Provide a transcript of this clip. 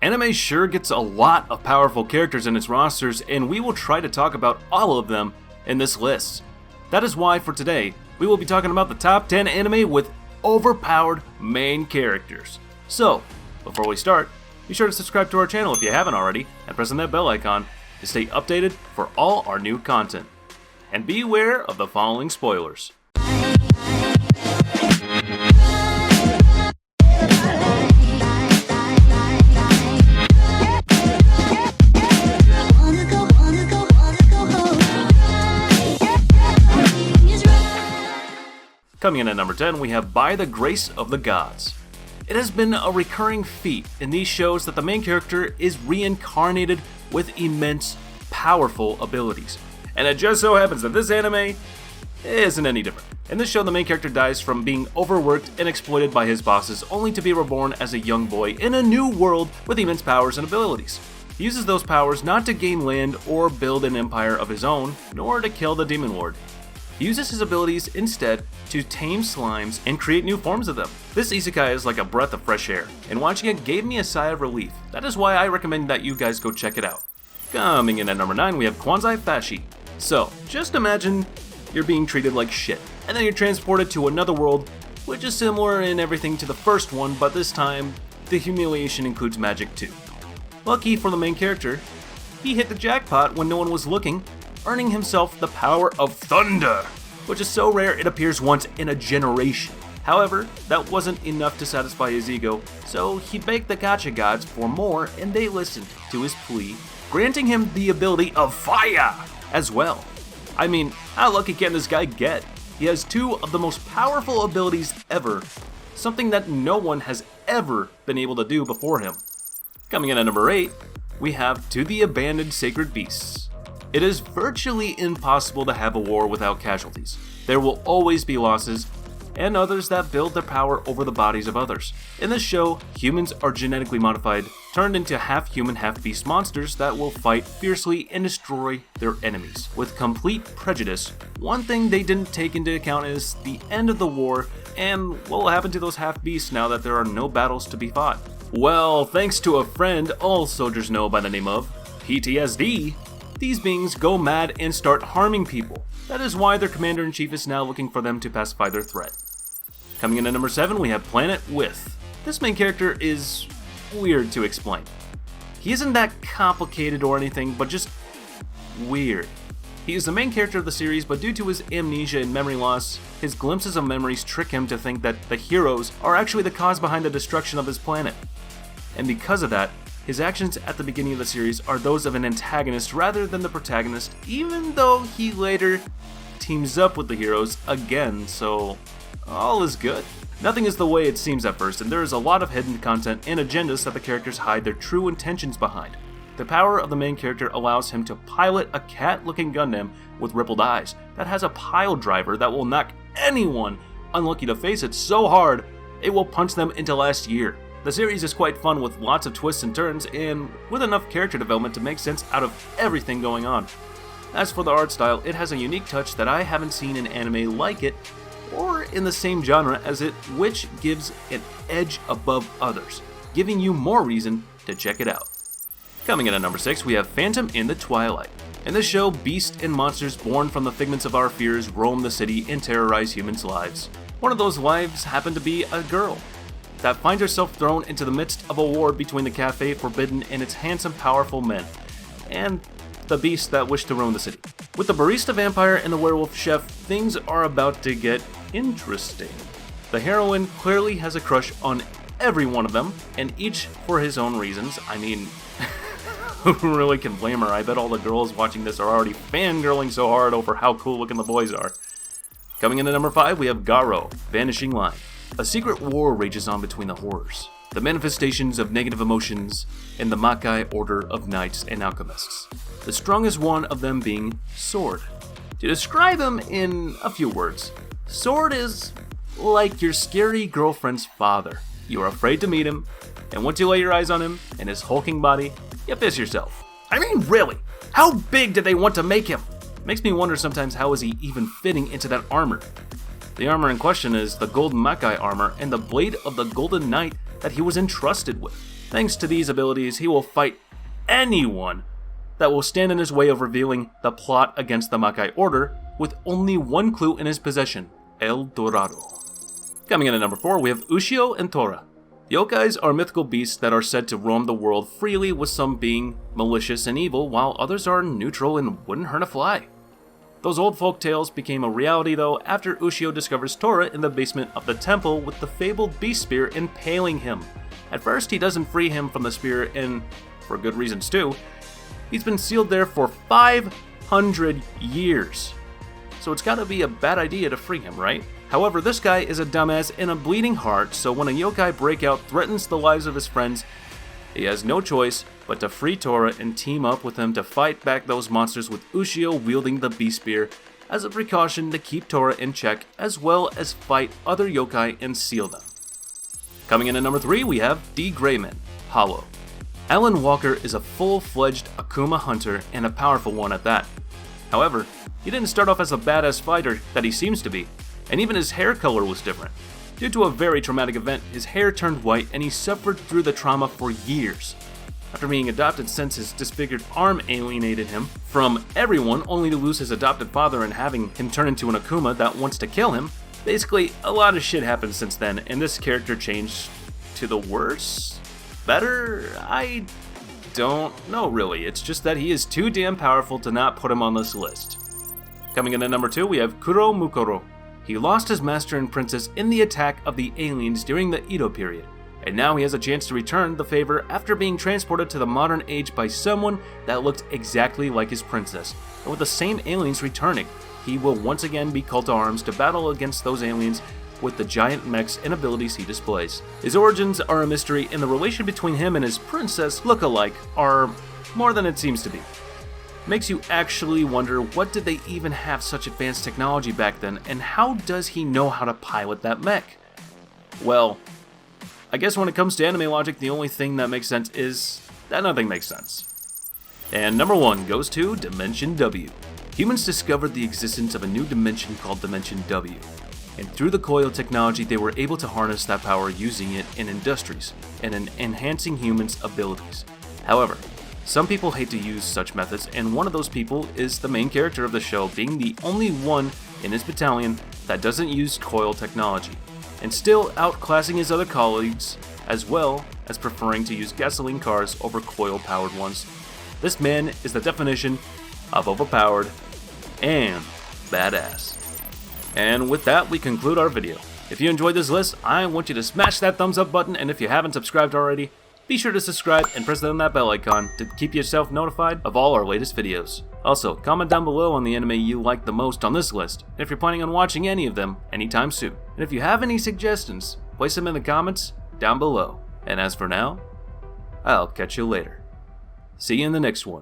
Anime sure gets a lot of powerful characters in its rosters, and we will try to talk about all of them in this list. That is why for today, we will be talking about the top 10 anime with overpowered main characters. So, before we start, be sure to subscribe to our channel if you haven't already, and press on that bell icon to stay updated for all our new content. And be aware of the following spoilers. Coming in at number 10, we have By the Grace of the Gods. It has been a recurring feat in these shows that the main character is reincarnated with immense, powerful abilities. And it just so happens that this anime isn't any different. In this show, the main character dies from being overworked and exploited by his bosses, only to be reborn as a young boy in a new world with immense powers and abilities. He uses those powers not to gain land or build an empire of his own, nor to kill the Demon Lord. He uses his abilities instead to tame slimes and create new forms of them. This isekai is like a breath of fresh air, and watching it gave me a sigh of relief. That is why I recommend that you guys go check it out. Coming in at number 9, we have Quanzhi Fashi. So, just imagine you're being treated like shit, and then you're transported to another world, which is similar in everything to the first one, but this time, the humiliation includes magic too. Lucky for the main character, he hit the jackpot when no one was looking, earning himself the power of thunder, which is so rare it appears once in a generation. However, that wasn't enough to satisfy his ego, so he begged the gacha gods for more, and they listened to his plea, granting him the ability of fire as well. I mean, how lucky can this guy get? He has two of the most powerful abilities ever, something that no one has ever been able to do before him. Coming in at number 8, we have To the Abandoned Sacred Beasts. It is virtually impossible to have a war without casualties. There will always be losses, and others that build their power over the bodies of others. In this show, humans are genetically modified, turned into half-human, half-beast monsters that will fight fiercely and destroy their enemies. With complete prejudice, one thing they didn't take into account is the end of the war, and what will happen to those half-beasts now that there are no battles to be fought. Well, thanks to a friend all soldiers know by the name of PTSD, these beings go mad and start harming people. That is why their commander-in-chief is now looking for them to pacify their threat. Coming in at number 7, we have Planet With. This main character is weird to explain. He isn't that complicated or anything, but just weird. He is the main character of the series, but due to his amnesia and memory loss, his glimpses of memories trick him to think that the heroes are actually the cause behind the destruction of his planet. And because of that, his actions at the beginning of the series are those of an antagonist rather than the protagonist, even though he later teams up with the heroes again, so all is good. Nothing is the way it seems at first, and there is a lot of hidden content and agendas that the characters hide their true intentions behind. The power of the main character allows him to pilot a cat-looking Gundam with rippled eyes that has a pile driver that will knock anyone unlucky to face it so hard it will punch them into last year. The series is quite fun with lots of twists and turns, and with enough character development to make sense out of everything going on. As for the art style, it has a unique touch that I haven't seen in anime like it, or in the same genre as it, which gives an edge above others, giving you more reason to check it out. Coming in at number 6, we have Phantom in the Twilight. In this show, beasts and monsters born from the figments of our fears roam the city and terrorize humans' lives. One of those lives happened to be a girl that finds herself thrown into the midst of a war between the Cafe Forbidden and its handsome, powerful men, and the beasts that wish to ruin the city. With the barista vampire and the werewolf chef, things are about to get interesting. The heroine clearly has a crush on every one of them, and each for his own reasons. I mean, who really can blame her? I bet all the girls watching this are already fangirling so hard over how cool looking the boys are. Coming in at number 5, we have Garo, Vanishing Line. A secret war rages on between the horrors, the manifestations of negative emotions, and the Makai Order of Knights and Alchemists. The strongest one of them being Sword. To describe him in a few words, Sword is like your scary girlfriend's father. You are afraid to meet him, and once you lay your eyes on him and his hulking body, you piss yourself. I mean, really, how big did they want to make him? Makes me wonder sometimes how is he even fitting into that armor. The armor in question is the Golden Makai armor and the blade of the Golden Knight that he was entrusted with. Thanks to these abilities, he will fight anyone that will stand in his way of revealing the plot against the Makai Order with only one clue in his possession, El Dorado. Coming in at number 4, we have Ushio and Tora. Yokais are mythical beasts that are said to roam the world freely, with some being malicious and evil, while others are neutral and wouldn't hurt a fly. Those old folk tales became a reality though after Ushio discovers Tora in the basement of the temple with the fabled beast spear impaling him. At first he doesn't free him from the spear, and for good reasons too. He's been sealed there for 500 years. So it's gotta be a bad idea to free him, right? However, this guy is a dumbass and a bleeding heart, so when a yokai breakout threatens the lives of his friends, he has no choice but to free Tora and team up with him to fight back those monsters, with Ushio wielding the beast spear as a precaution to keep Tora in check, as well as fight other yokai and seal them. Coming in at number 3, we have the grayman, Hallow. Alan Walker is a full-fledged Akuma hunter, and a powerful one at that. However, he didn't start off as a badass fighter that he seems to be, and even his hair color was different. Due to a very traumatic event, his hair turned white and he suffered through the trauma for years. After being adopted, since his disfigured arm alienated him from everyone, only to lose his adopted father and having him turn into an Akuma that wants to kill him, basically a lot of shit happened since then, and this character changed to the worse? Better? I don't know really, it's just that he is too damn powerful to not put him on this list. Coming in at number 2, we have Kuromukuro. He lost his master and princess in the attack of the aliens during the Edo period, and now he has a chance to return the favor after being transported to the modern age by someone that looked exactly like his princess. And with the same aliens returning, he will once again be called to arms to battle against those aliens with the giant mechs and abilities he displays. His origins are a mystery, and the relation between him and his princess look-alike are more than it seems to be. Makes you actually wonder, what did they even have such advanced technology back then, and how does he know how to pilot that mech? Well, I guess when it comes to anime logic, the only thing that makes sense is that nothing makes sense. And number 1 goes to Dimension W. Humans discovered the existence of a new dimension called Dimension W, and through the coil technology they were able to harness that power, using it in industries and in enhancing humans' abilities. However, some people hate to use such methods, and one of those people is the main character of the show, being the only one in his battalion that doesn't use coil technology, and still outclassing his other colleagues, as well as preferring to use gasoline cars over coil-powered ones. This man is the definition of overpowered and badass. And with that, we conclude our video. If you enjoyed this list, I want you to smash that thumbs up button, and if you haven't subscribed already, be sure to subscribe and press that bell icon to keep yourself notified of all our latest videos. Also, comment down below on the anime you like the most on this list, and if you're planning on watching any of them anytime soon. And if you have any suggestions, place them in the comments down below. And as for now, I'll catch you later. See you in the next one.